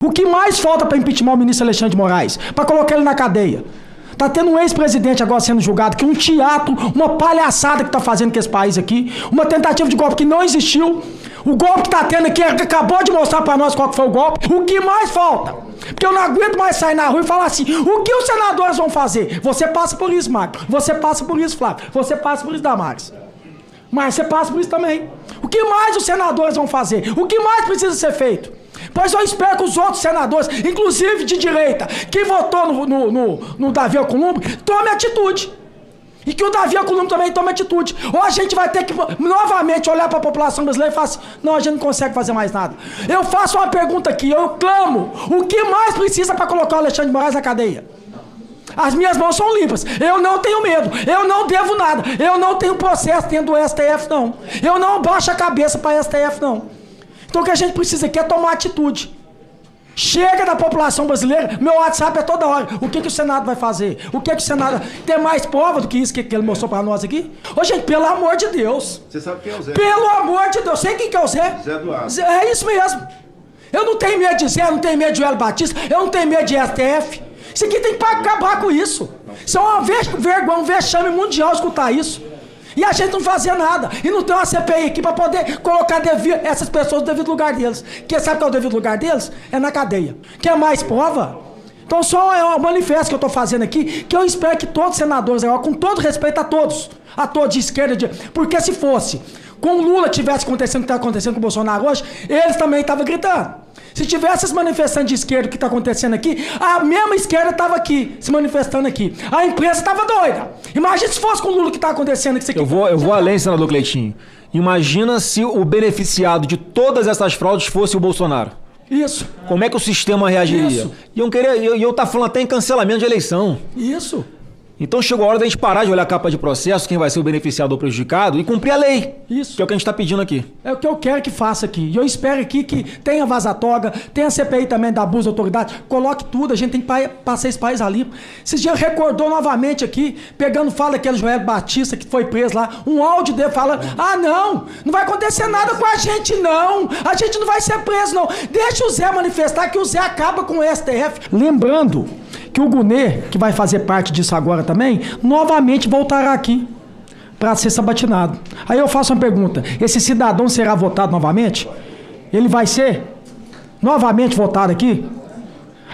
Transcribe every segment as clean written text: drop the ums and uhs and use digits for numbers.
O que mais falta para impeachment o ministro Alexandre de Moraes? Para colocar ele na cadeia? Tá tendo um ex-presidente agora sendo julgado, que é um teatro, uma palhaçada que tá fazendo com esse país aqui, uma tentativa de golpe que não existiu. O golpe que tá tendo aqui, acabou de mostrar para nós qual que foi o golpe. O que mais falta? Porque eu não aguento mais sair na rua e falar assim, o que os senadores vão fazer? Você passa por isso, Marco. Você passa por isso, Flávio. Você passa por isso, Damares. Mas você passa por isso também. O que mais os senadores vão fazer? O que mais precisa ser feito? Pois eu espero que os outros senadores, inclusive de direita, que votou no Davi Alcolumbre, tome atitude. E que o Davi Alcolumbre também tome atitude. Ou a gente vai ter que novamente olhar para a população brasileira e falar assim, não, a gente não consegue fazer mais nada. Eu faço uma pergunta aqui, eu clamo, o que mais precisa para colocar o Alexandre de Moraes na cadeia? As minhas mãos são limpas, eu não tenho medo, eu não devo nada, eu não tenho processo dentro do STF não. Eu não baixo a cabeça para o STF não. Então o que a gente precisa aqui é tomar atitude. Chega da população brasileira, meu WhatsApp é toda hora. O que o Senado vai fazer? O que o Senado... Tem mais prova do que isso que ele mostrou para nós aqui? Ô gente, pelo amor de Deus. Você sabe quem é o Zé? Pelo amor de Deus. Sei quem que é o Zé? Zé Eduardo. É isso mesmo. Eu não tenho medo de Zé, eu não tenho medo de Hélio Batista, eu não tenho medo de STF. Isso aqui tem que acabar com isso. Isso é uma vergonha, um vexame mundial escutar isso. E a gente não fazia nada. E não tem uma CPI aqui para poder colocar essas pessoas no devido lugar deles. Quem sabe qual é o devido lugar deles? É na cadeia. Quer mais prova? Então só é um manifesto que eu estou fazendo aqui, que eu espero que todos os senadores, com todo respeito a todos de esquerda, porque se fosse, com o Lula tivesse acontecendo o que está acontecendo com o Bolsonaro hoje, eles também estavam gritando. Se tivesse esses manifestantes de esquerda que está acontecendo aqui, a mesma esquerda estava aqui, se manifestando aqui. A imprensa estava doida. Imagina se fosse com o Lula que está acontecendo aqui. Eu vou além, senador Cleitinho. Imagina se o beneficiado de todas essas fraudes fosse o Bolsonaro. Isso. Como é que o sistema reagiria? Isso. E eu tá falando até em cancelamento de eleição. Isso. Então chegou a hora da gente parar de olhar a capa de processo, quem vai ser o beneficiado ou prejudicado, e cumprir a lei. Isso. Que é o que a gente está pedindo aqui. É o que eu quero que faça aqui. E eu espero aqui que tenha vaza-toga, tenha CPI também da abuso de autoridade, coloque tudo, a gente tem que passar esse país a limpo. Esses dias recordou novamente aqui, pegando fala daquele Joel Batista que foi preso lá, um áudio dele falando, não vai acontecer nada com a gente não vai ser preso não. Deixa o Zé manifestar que o Zé acaba com o STF. Lembrando que o Gunê, que vai fazer parte disso agora também, novamente voltará aqui para ser sabatinado. Aí eu faço uma pergunta, esse cidadão será votado novamente? Ele vai ser novamente votado aqui?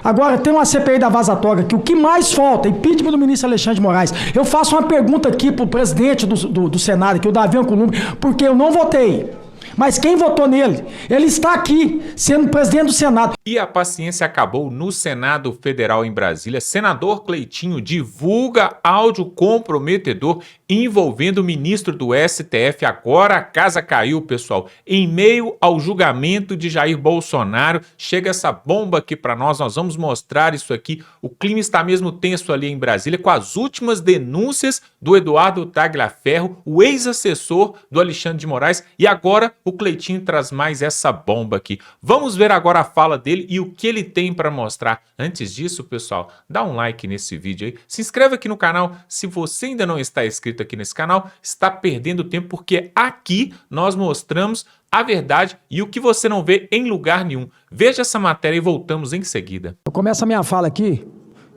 Agora tem uma CPI da vaza-toga que o que mais falta, impeachment do ministro Alexandre de Moraes. Eu faço uma pergunta aqui pro presidente do Senado, que é o Davi Alcolumbre, porque eu não votei. Mas quem votou nele? Ele está aqui, sendo presidente do Senado. E a paciência acabou no Senado Federal em Brasília. Senador Cleitinho divulga áudio comprometedor envolvendo o ministro do STF. Agora a casa caiu, pessoal. Em meio ao julgamento de Jair Bolsonaro, chega essa bomba aqui para nós. Nós vamos mostrar isso aqui. O clima está mesmo tenso ali em Brasília com as últimas denúncias do Eduardo Tagliaferro, o ex-assessor do Alexandre de Moraes. E agora o Cleitinho traz mais essa bomba aqui. Vamos ver agora a fala dele e o que ele tem para mostrar. Antes disso, pessoal, dá um like nesse vídeo aí. Se inscreve aqui no canal. Se você ainda não está inscrito aqui nesse canal, está perdendo tempo, porque aqui nós mostramos a verdade e o que você não vê em lugar nenhum. Veja essa matéria e voltamos em seguida. Eu começo a minha fala aqui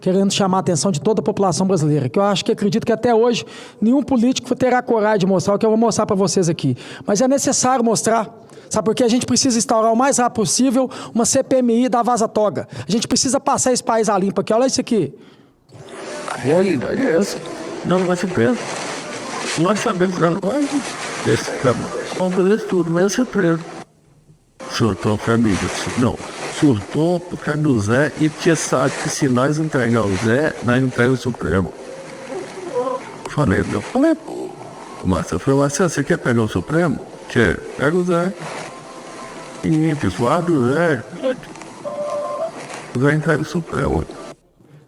querendo chamar a atenção de toda a população brasileira, que eu acho que acredito que até hoje nenhum político terá coragem de mostrar o que eu vou mostrar para vocês aqui. Mas é necessário mostrar, sabe, porque a gente precisa instaurar o mais rápido possível uma CPMI da vaza-toga. A gente precisa passar esse país a limpo aqui. Olha isso aqui. A realidade é essa. Não vai ser preso. Nós sabemos que não vai. Vamos fazer isso tudo, mas vai ser preso. Surtou, família. Não. Surtou por causa do Zé e porque sabe que se nós entregar o Zé, nós entregamos o Supremo. Falei, mas eu falei, você quer pegar o Supremo? Quer? Pega o Zé. E pessoal do Zé. O Zé entrega o Supremo.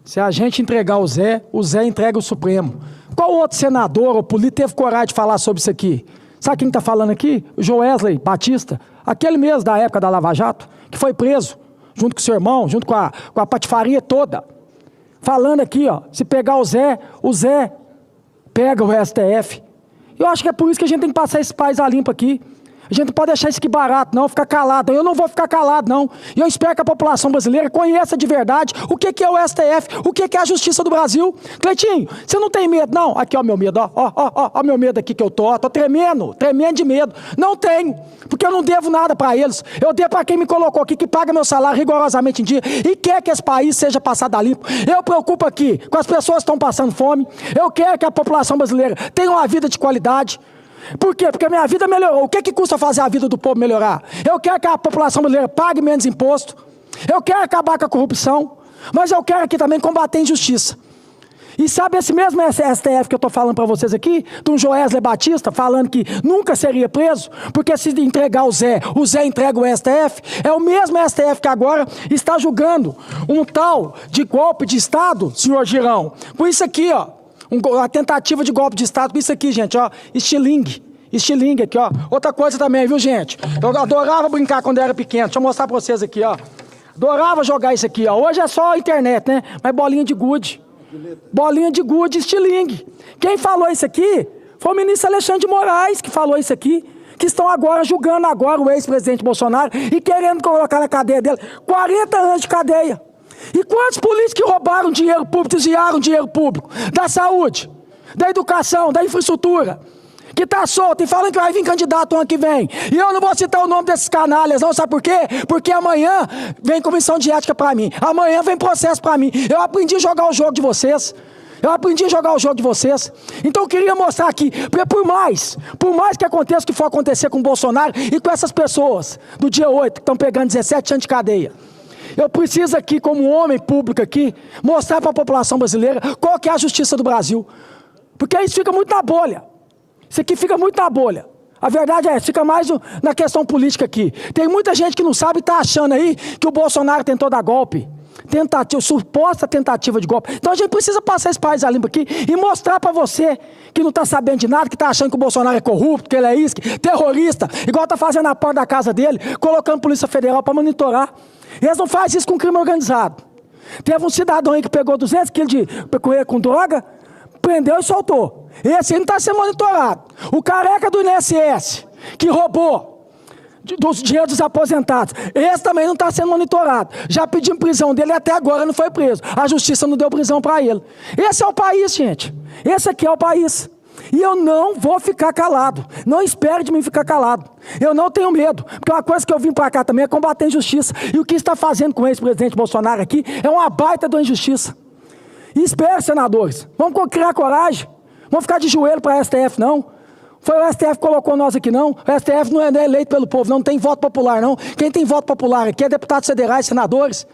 Se a gente entregar o Zé entrega o Supremo. Qual outro senador ou político teve coragem de falar sobre isso aqui? Sabe quem está falando aqui? O Joesley Batista, aquele mesmo da época da Lava Jato, que foi preso, junto com o seu irmão, junto com a patifaria toda. Falando aqui, ó, se pegar o Zé pega o STF. Eu acho que é por isso que a gente tem que passar esse país a limpo aqui. A A gente não pode deixar isso aqui barato, não, ficar calado. Eu não vou ficar calado, não. E eu espero que a população brasileira conheça de verdade o que é o STF, o que é a Justiça do Brasil. Cleitinho, você não tem medo, não? Aqui, ó, meu medo, ó, meu medo aqui que eu tô tremendo de medo. Não tenho, porque eu não devo nada para eles. Eu devo para quem me colocou aqui, que paga meu salário rigorosamente em dia e quer que esse país seja passado a limpo. Eu preocupo aqui com as pessoas que estão passando fome. Eu quero que a população brasileira tenha uma vida de qualidade. Por quê? Porque a minha vida melhorou. O que custa fazer a vida do povo melhorar? Eu quero que a população brasileira pague menos imposto. Eu quero acabar com a corrupção. Mas eu quero aqui também combater a injustiça. E sabe esse mesmo STF que eu estou falando para vocês aqui, de um Joesley Batista, falando que nunca seria preso, porque se entregar o Zé entrega o STF, é o mesmo STF que agora está julgando um tal de golpe de Estado, senhor Girão, com isso aqui, ó. Uma tentativa de golpe de Estado com isso aqui, gente, ó, estilingue aqui, ó. Outra coisa também, viu, gente? Eu adorava brincar quando eu era pequeno. Deixa eu mostrar pra vocês aqui, ó. Adorava jogar isso aqui, ó. Hoje é só a internet, né? Mas bolinha de gude. Bolinha de gude, estilingue. Quem falou isso aqui foi o ministro Alexandre de Moraes que falou isso aqui. Que estão agora julgando agora o ex-presidente Bolsonaro e querendo colocar na cadeia dele 40 anos de cadeia. E quantos políticos que roubaram dinheiro público, desviaram dinheiro público? Da saúde, da educação, da infraestrutura, que tá solto e falando que vai vir candidato ano que vem. E eu não vou citar o nome desses canalhas, não, sabe por quê? Porque amanhã vem comissão de ética pra mim, amanhã vem processo pra mim. Eu aprendi a jogar o jogo de vocês. Então eu queria mostrar aqui, porque por mais que aconteça o que for acontecer com o Bolsonaro e com essas pessoas do dia 8, que estão pegando 17 anos de cadeia, eu preciso aqui, como homem público aqui, mostrar para a população brasileira qual que é a justiça do Brasil. Porque isso fica muito na bolha. Isso aqui fica muito na bolha. A verdade é, fica mais na questão política aqui. Tem muita gente que não sabe e está achando aí que o Bolsonaro tentou dar golpe. Suposta tentativa de golpe. Então a gente precisa passar esse país a limpo aqui e mostrar para você que não está sabendo de nada, que está achando que o Bolsonaro é corrupto, que ele é isso, terrorista, igual está fazendo na porta da casa dele, colocando a Polícia Federal para monitorar. Eles não fazem isso com crime organizado. Teve um cidadão aí que pegou 200 quilos de pecueira com droga, prendeu e soltou. Esse aí não está sendo monitorado. O careca do INSS, que roubou dos dinheiros dos aposentados, esse também não está sendo monitorado. Já pedimos prisão dele e até agora não foi preso. A justiça não deu prisão para ele. Esse é o país, gente. Esse aqui é o país. E eu não vou ficar calado. Não espere de mim ficar calado. Eu não tenho medo. Porque uma coisa que eu vim para cá também é combater a injustiça. E o que está fazendo com o ex-presidente Bolsonaro aqui é uma baita de uma injustiça. E espere, senadores. Vamos criar coragem. Vamos ficar de joelho para a STF, não. Foi o STF que colocou nós aqui, não. O STF não é eleito pelo povo, não tem voto popular, não. Quem tem voto popular aqui é deputados federais, senadores.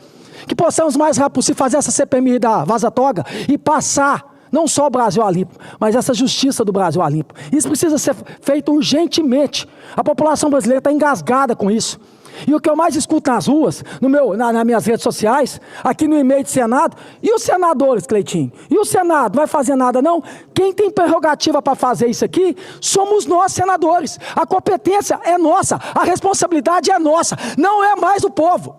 Que possamos o mais rápido possível fazer essa CPMI da Vaza Toga e passar não só o Brasil a limpo, mas essa justiça do Brasil a limpo. Isso precisa ser feito urgentemente. A população brasileira está engasgada com isso. E o que eu mais escuto nas ruas, nas minhas redes sociais, aqui no e-mail de Senado, e os senadores, Cleitinho? E o Senado vai fazer nada, não? Quem tem prerrogativa para fazer isso aqui somos nós, senadores. A competência é nossa, a responsabilidade é nossa, não é mais do povo.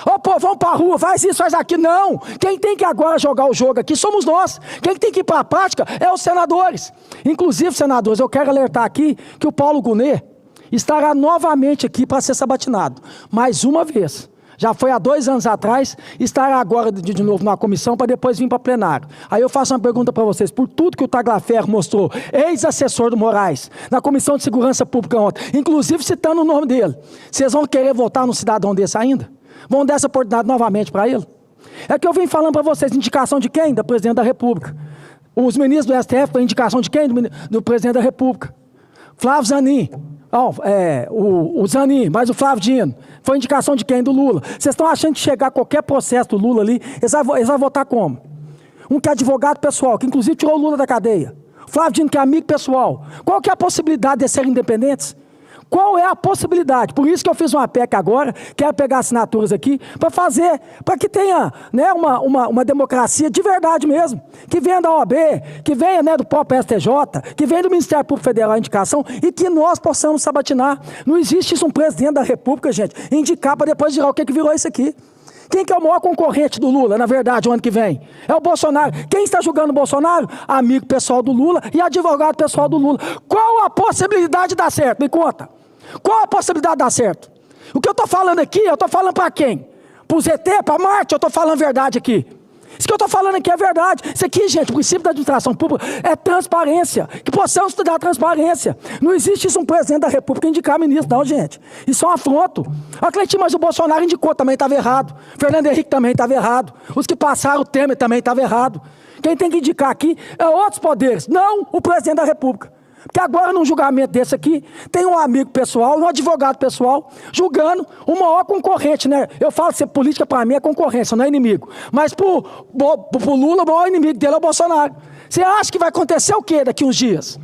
Ó, povo, vamos para a rua, faz isso, faz aquilo. Não, quem tem que agora jogar o jogo aqui somos nós. Quem tem que ir para a prática é os senadores. Inclusive, senadores, eu quero alertar aqui que o Paulo Gonet estará novamente aqui para ser sabatinado. Mais uma vez. Já foi há 2 anos atrás, estará agora de novo na comissão para depois vir para plenário. Aí eu faço uma pergunta para vocês. Por tudo que o Tagliaferro mostrou, ex-assessor do Moraes, na Comissão de Segurança Pública ontem, inclusive citando o nome dele, vocês vão querer votar num cidadão desse ainda? Vão dar essa oportunidade novamente para ele? É que eu vim falando para vocês, indicação de quem? Da Presidente da República. Os ministros do STF foi indicação de quem? Do Presidente da República. Flávio Zanin. O Zanin, mas o Flávio Dino. Foi indicação de quem? Do Lula. Vocês estão achando que chegar qualquer processo do Lula ali, eles vão votar como? Um que é advogado pessoal, que inclusive tirou o Lula da cadeia. O Flávio Dino, que é amigo pessoal. Qual que é a possibilidade de serem independentes? Qual é a possibilidade? Por isso que eu fiz uma PEC agora, quero pegar assinaturas aqui, para que tenha, né, uma democracia de verdade mesmo, que venha da OAB, que venha, né, do próprio STJ, que venha do Ministério Público Federal a indicação e que nós possamos sabatinar. Não existe isso um presidente da República, gente, indicar para depois virar o que virou isso aqui. Quem que é o maior concorrente do Lula, na verdade, o ano que vem? É o Bolsonaro. Quem está julgando o Bolsonaro? Amigo pessoal do Lula e advogado pessoal do Lula. Qual a possibilidade de dar certo? Me conta. Qual a possibilidade de dar certo? O que eu estou falando aqui, eu estou falando para quem? Para o ZT, para Marte, eu estou falando verdade aqui. Isso que eu estou falando aqui é verdade. Isso aqui, gente, o princípio da administração pública é transparência. Que possamos estudar a transparência. Não existe isso um presidente da República indicar ministro, não, gente. Isso é um afronto. A Cleitinho, mas o Bolsonaro indicou, também estava errado. Fernando Henrique também estava errado. Os que passaram, o Temer também estava errado. Quem tem que indicar aqui é outros poderes, não o presidente da República. Porque agora, num julgamento desse aqui, tem um amigo pessoal, um advogado pessoal, julgando o maior concorrente, né? Eu falo que política para mim é concorrência, não é inimigo. Mas pro Lula, o maior inimigo dele é o Bolsonaro. Você acha que vai acontecer o quê daqui uns dias?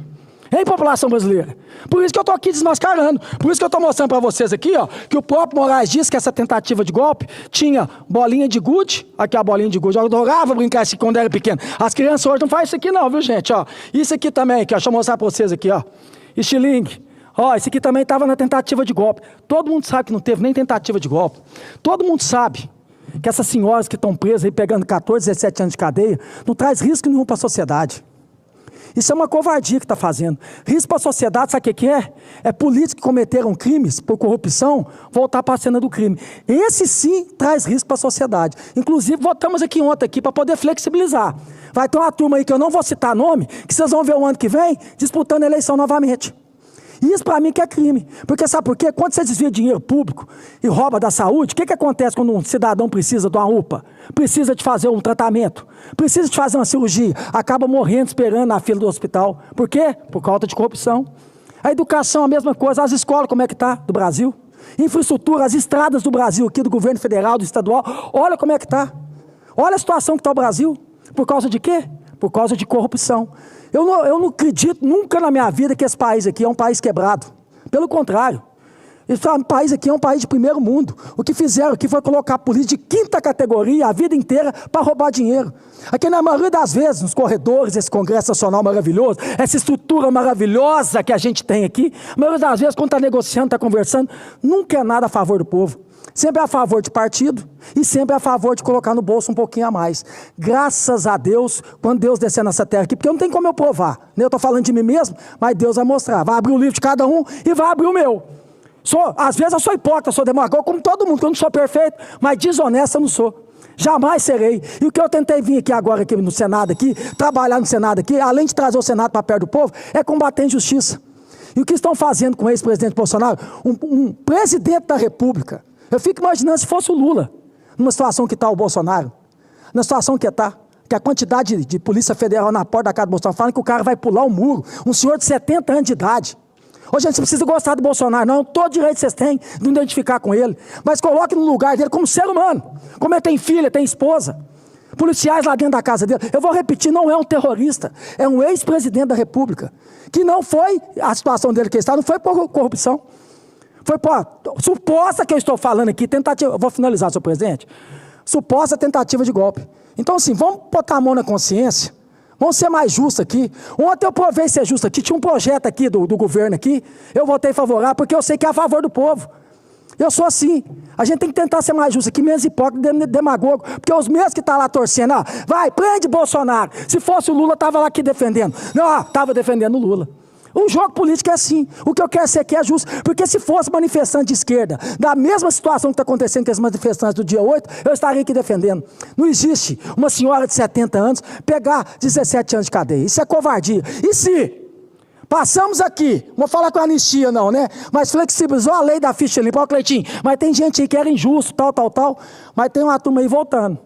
Hein, população brasileira? Por isso que eu estou aqui desmascarando. Por isso que eu estou mostrando para vocês aqui, ó, que o próprio Moraes disse que essa tentativa de golpe tinha bolinha de gude. Aqui a bolinha de gude. Eu adorava brincar isso quando era pequeno. As crianças hoje não fazem isso aqui não, viu, gente? Ó, isso aqui também, aqui, ó, deixa eu mostrar para vocês aqui, ó. Estilingue. Ó, esse aqui também estava na tentativa de golpe. Todo mundo sabe que não teve nem tentativa de golpe. Todo mundo sabe que essas senhoras que estão presas aí pegando 14, 17 anos de cadeia não traz risco nenhum para a sociedade. Isso é uma covardia que está fazendo. Risco para a sociedade, sabe o que é? É políticos que cometeram crimes por corrupção voltar para a cena do crime. Esse sim traz risco para a sociedade. Inclusive, votamos aqui ontem para poder flexibilizar. Vai ter uma turma aí que eu não vou citar nome, que vocês vão ver o ano que vem disputando a eleição novamente. Isso para mim que é crime. Porque sabe por quê? Quando você desvia dinheiro público e rouba da saúde, o que acontece quando um cidadão precisa de uma UPA? Precisa de fazer um tratamento, precisa de fazer uma cirurgia, acaba morrendo esperando na fila do hospital. Por quê? Por causa de corrupção. A educação, a mesma coisa. As escolas, como é que está do Brasil? Infraestrutura, as estradas do Brasil aqui, do governo federal, do estadual, olha como é que está. Olha a situação que está o Brasil. Por causa de quê? Por causa de corrupção. Eu não acredito nunca na minha vida que esse país aqui é um país quebrado. Pelo contrário. Esse país aqui é um país de primeiro mundo. O que fizeram aqui foi colocar a polícia de quinta categoria a vida inteira para roubar dinheiro. Aqui, na maioria das vezes, nos corredores, esse Congresso Nacional maravilhoso, essa estrutura maravilhosa que a gente tem aqui, a maioria das vezes, quando está negociando, está conversando, nunca é nada a favor do povo. Sempre é a favor de partido e sempre é a favor de colocar no bolso um pouquinho a mais. Graças a Deus, quando Deus descer nessa terra aqui, porque não tem como eu provar, né? Eu estou falando de mim mesmo, mas Deus vai mostrar. Vai abrir o livro de cada um e vai abrir o meu. Às vezes eu sou hipócrita, sou demagogo, como todo mundo, que eu não sou perfeito, mas desonesto eu não sou. Jamais serei. E o que eu tentei vir aqui agora, aqui no Senado, aqui, trabalhar no Senado aqui, além de trazer o Senado para perto do povo, é combater a injustiça. E o que estão fazendo com o ex-presidente Bolsonaro? Um presidente da República. Eu fico imaginando se fosse o Lula, numa situação que está o Bolsonaro, na situação que está, que a quantidade de polícia federal na porta da casa do Bolsonaro fala que o cara vai pular o muro, um senhor de 70 anos de idade. Ô, gente, você precisa gostar do Bolsonaro, não, todo direito vocês têm de identificar com ele, mas coloque no lugar dele como ser humano, como ele tem filha, tem esposa, policiais lá dentro da casa dele. Eu vou repetir, não é um terrorista, é um ex-presidente da República, que não foi, a situação dele que está, não foi por corrupção. Foi por suposta que eu estou falando aqui, tentativa, eu vou finalizar, senhor presidente, suposta tentativa de golpe. Então, assim, vamos botar a mão na consciência, vamos ser mais justos aqui. Ontem eu provei ser justo aqui, tinha um projeto aqui do governo aqui, eu votei favorável, porque eu sei que é a favor do povo. Eu sou assim, a gente tem que tentar ser mais justo aqui, menos hipócrita, demagogo, porque os mesmos que estão lá torcendo, vai, prende Bolsonaro, se fosse o Lula, estava lá aqui defendendo. Não, estava defendendo o Lula. O jogo político é assim. O que eu quero ser aqui é justo. Porque se fosse manifestante de esquerda, da mesma situação que está acontecendo com as manifestantes do dia 8, eu estaria aqui defendendo. Não existe uma senhora de 70 anos pegar 17 anos de cadeia. Isso é covardia. E se passamos aqui, não vou falar com anistia não, né? Mas flexibilizou a lei da ficha limpa, ó, Cleitinho, mas tem gente aí que era injusto, tal, mas tem uma turma aí voltando.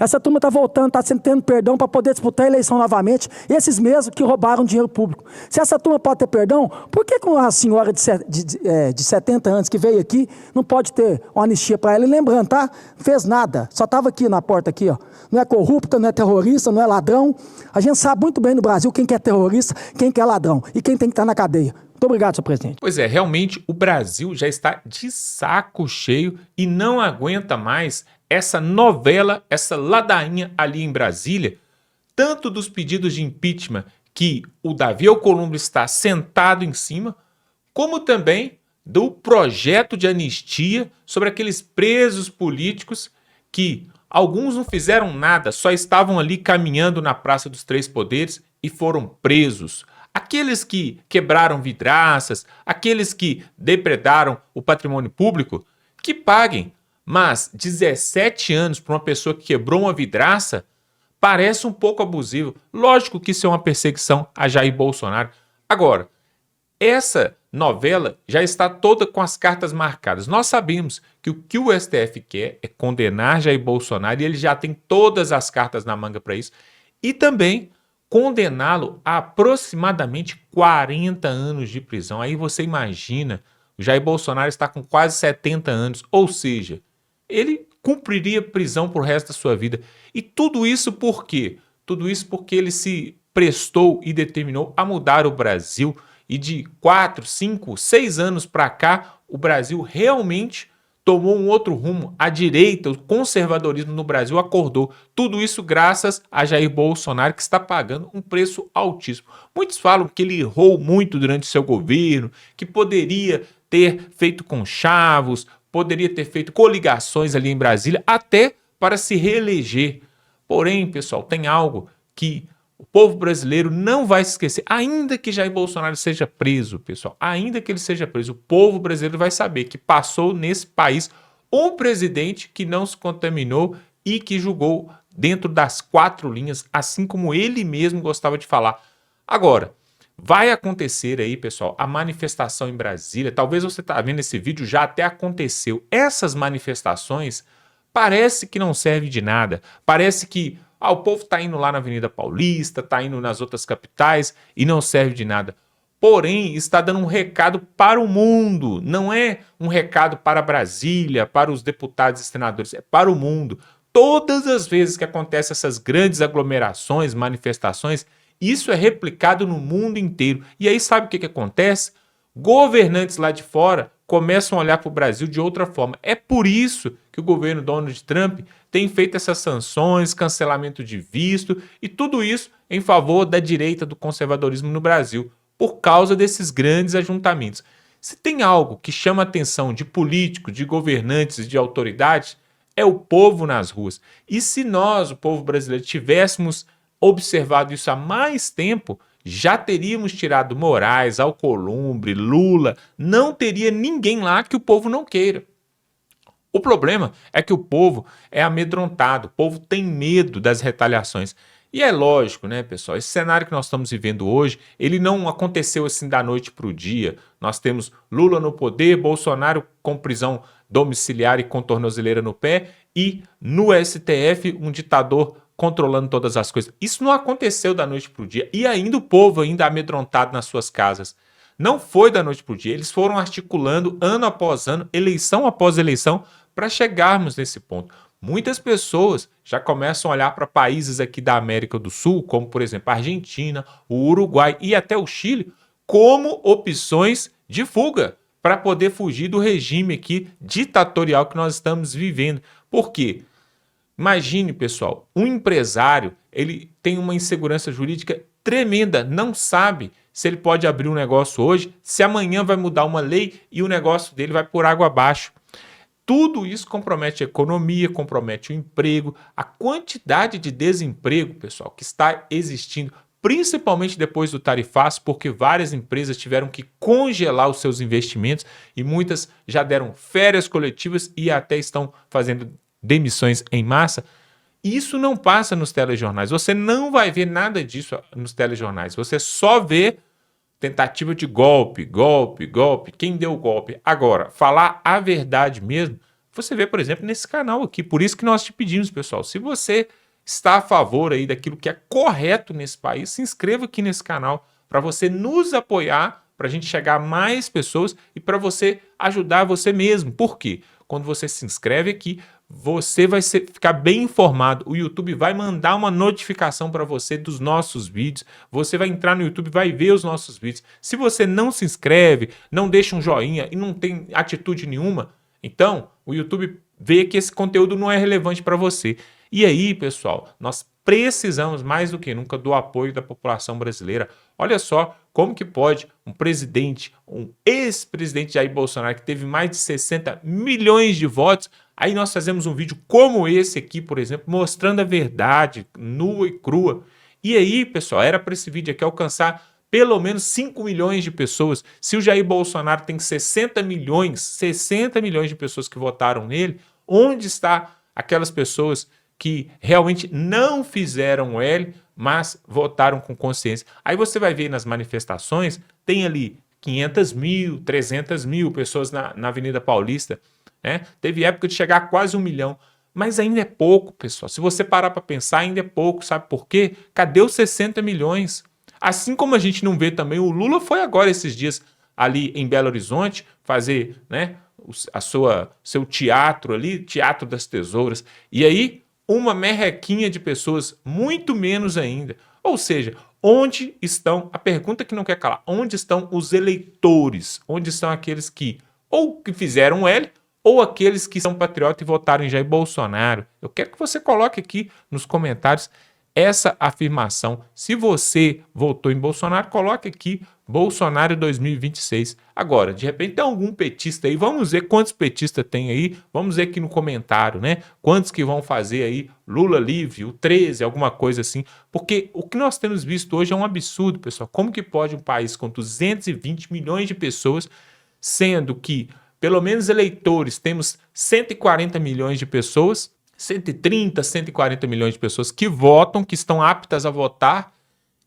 Essa turma está voltando, está tendo perdão para poder disputar a eleição novamente. Esses mesmos que roubaram dinheiro público. Se essa turma pode ter perdão, por que uma senhora de 70 anos que veio aqui não pode ter uma anistia para ela? E lembrando, tá? Não fez nada. Só estava aqui na porta, aqui, ó. Não é corrupta, não é terrorista, não é ladrão. A gente sabe muito bem no Brasil quem que é terrorista, quem que é ladrão e quem tem que estar na cadeia. Muito obrigado, senhor presidente. Pois é, realmente o Brasil já está de saco cheio e não aguenta mais essa novela, essa ladainha ali em Brasília, tanto dos pedidos de impeachment que o Davi Alcolumbre está sentado em cima, como também do projeto de anistia sobre aqueles presos políticos que alguns não fizeram nada, só estavam ali caminhando na Praça dos Três Poderes e foram presos. Aqueles que quebraram vidraças, aqueles que depredaram o patrimônio público, que paguem. Mas 17 anos para uma pessoa que quebrou uma vidraça parece um pouco abusivo. Lógico que isso é uma perseguição a Jair Bolsonaro. Agora, essa novela já está toda com as cartas marcadas. Nós sabemos que o STF quer é condenar Jair Bolsonaro e ele já tem todas as cartas na manga para isso. E também condená-lo a aproximadamente 40 anos de prisão. Aí você imagina, o Jair Bolsonaro está com quase 70 anos, ou seja, ele cumpriria prisão por resto da sua vida. E tudo isso por quê? Tudo isso porque ele se prestou e determinou a mudar o Brasil. E de 4, 5, 6 anos para cá, o Brasil realmente tomou um outro rumo. A direita, o conservadorismo no Brasil acordou. Tudo isso graças a Jair Bolsonaro, que está pagando um preço altíssimo. Muitos falam que ele errou muito durante seu governo, que poderia ter feito conchavos, poderia ter feito coligações ali em Brasília, até para se reeleger. Porém, pessoal, tem algo que o povo brasileiro não vai se esquecer, ainda que Jair Bolsonaro seja preso, pessoal, ainda que ele seja preso, o povo brasileiro vai saber que passou nesse país um presidente que não se contaminou e que julgou dentro das 4 linhas, assim como ele mesmo gostava de falar. Agora, vai acontecer aí, pessoal, a manifestação em Brasília. Talvez você está vendo esse vídeo, já até aconteceu. Essas manifestações parece que não servem de nada, parece que o povo está indo lá na Avenida Paulista, está indo nas outras capitais e não serve de nada. Porém, está dando um recado para o mundo. Não é um recado para Brasília, para os deputados e senadores, é para o mundo. Todas as vezes que acontecem essas grandes aglomerações, manifestações, isso é replicado no mundo inteiro. E aí sabe o que acontece? Governantes lá de fora começam a olhar para o Brasil de outra forma. É por isso que o governo Donald Trump tem feito essas sanções, cancelamento de visto e tudo isso em favor da direita do conservadorismo no Brasil, por causa desses grandes ajuntamentos. Se tem algo que chama a atenção de políticos, de governantes e de autoridades, é o povo nas ruas. E se nós, o povo brasileiro, tivéssemos observado isso há mais tempo, já teríamos tirado Moraes, Alcolumbre, Lula, não teria ninguém lá que o povo não queira. O problema é que o povo é amedrontado, o povo tem medo das retaliações. E é lógico, né, pessoal? Esse cenário que nós estamos vivendo hoje, ele não aconteceu assim da noite para o dia. Nós temos Lula no poder, Bolsonaro com prisão domiciliar e com tornozeleira no pé, e no STF um ditador controlando todas as coisas. Isso não aconteceu da noite para o dia. E ainda o povo ainda amedrontado nas suas casas. Não foi da noite para o dia. Eles foram articulando ano após ano, eleição após eleição, para chegarmos nesse ponto. Muitas pessoas já começam a olhar para países aqui da América do Sul, como por exemplo a Argentina, o Uruguai e até o Chile, como opções de fuga, para poder fugir do regime aqui ditatorial que nós estamos vivendo. Por quê? Imagine, pessoal, um empresário, ele tem uma insegurança jurídica tremenda, não sabe se ele pode abrir um negócio hoje, se amanhã vai mudar uma lei e o negócio dele vai por água abaixo. Tudo isso compromete a economia, compromete o emprego, a quantidade de desemprego, pessoal, que está existindo, principalmente depois do tarifaço, porque várias empresas tiveram que congelar os seus investimentos e muitas já deram férias coletivas e até estão fazendo demissões em massa. Isso não passa nos telejornais. Você não vai ver nada disso nos telejornais. Você só vê tentativa de golpe, golpe, golpe. Quem deu o golpe? Agora, falar a verdade mesmo, você vê, por exemplo, nesse canal aqui. Por isso que nós te pedimos, pessoal, se você está a favor aí daquilo que é correto nesse país, se inscreva aqui nesse canal para você nos apoiar, para a gente chegar a mais pessoas e para você ajudar você mesmo. Por quê? Quando você se inscreve aqui, você vai ficar bem informado. O YouTube vai mandar uma notificação para você dos nossos vídeos. Você vai entrar no YouTube e vai ver os nossos vídeos. Se você não se inscreve, não deixa um joinha e não tem atitude nenhuma, então o YouTube vê que esse conteúdo não é relevante para você. E aí, pessoal, nós precisamos mais do que nunca do apoio da população brasileira. Olha só como que pode um presidente, um ex-presidente Jair Bolsonaro, que teve mais de 60 milhões de votos, aí nós fazemos um vídeo como esse aqui, por exemplo, mostrando a verdade nua e crua. E aí, pessoal, era para esse vídeo aqui alcançar pelo menos 5 milhões de pessoas. Se o Jair Bolsonaro tem 60 milhões de pessoas que votaram nele, onde está aquelas pessoas que realmente não fizeram o L, mas votaram com consciência? Aí você vai ver nas manifestações, tem ali 500 mil, 300 mil pessoas na Avenida Paulista, né? Teve época de chegar a quase 1 milhão. Mas ainda é pouco, pessoal. Se você parar para pensar, ainda é pouco. Sabe por quê? Cadê os 60 milhões? Assim como a gente não vê também, o Lula foi agora esses dias ali em Belo Horizonte fazer, né, seu teatro ali, Teatro das Tesouras. E aí, uma merrequinha de pessoas, muito menos ainda. Ou seja, onde estão, a pergunta que não quer calar, onde estão os eleitores? Onde estão aqueles que ou que fizeram o L, ou aqueles que são patriotas e votaram em Jair Bolsonaro? Eu quero que você coloque aqui nos comentários essa afirmação. Se você votou em Bolsonaro, coloque aqui Bolsonaro 2026. Agora, de repente tem algum petista aí, vamos ver quantos petistas tem aí, vamos ver aqui no comentário, né? Quantos que vão fazer aí Lula livre, o 13, alguma coisa assim. Porque o que nós temos visto hoje é um absurdo, pessoal. Como que pode um país com 220 milhões de pessoas, sendo que pelo menos eleitores temos 140 milhões de pessoas, 130, 140 milhões de pessoas que votam, que estão aptas a votar,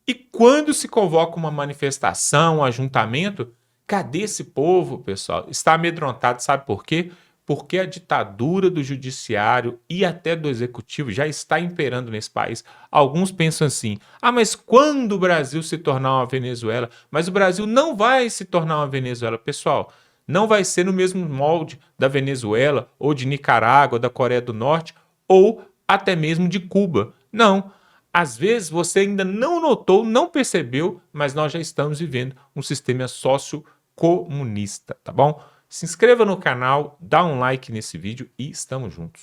e quando se convoca uma manifestação, um ajuntamento, cadê esse povo, pessoal? Está amedrontado, sabe por quê? Porque a ditadura do judiciário e até do executivo já está imperando nesse país. Alguns pensam assim, mas quando o Brasil se tornar uma Venezuela? Mas o Brasil não vai se tornar uma Venezuela, pessoal. Não vai ser no mesmo molde da Venezuela, ou de Nicarágua, da Coreia do Norte, ou até mesmo de Cuba. Não. Às vezes você ainda não notou, não percebeu, mas nós já estamos vivendo um sistema sociocomunista, tá bom? Se inscreva no canal, dá um like nesse vídeo e estamos juntos.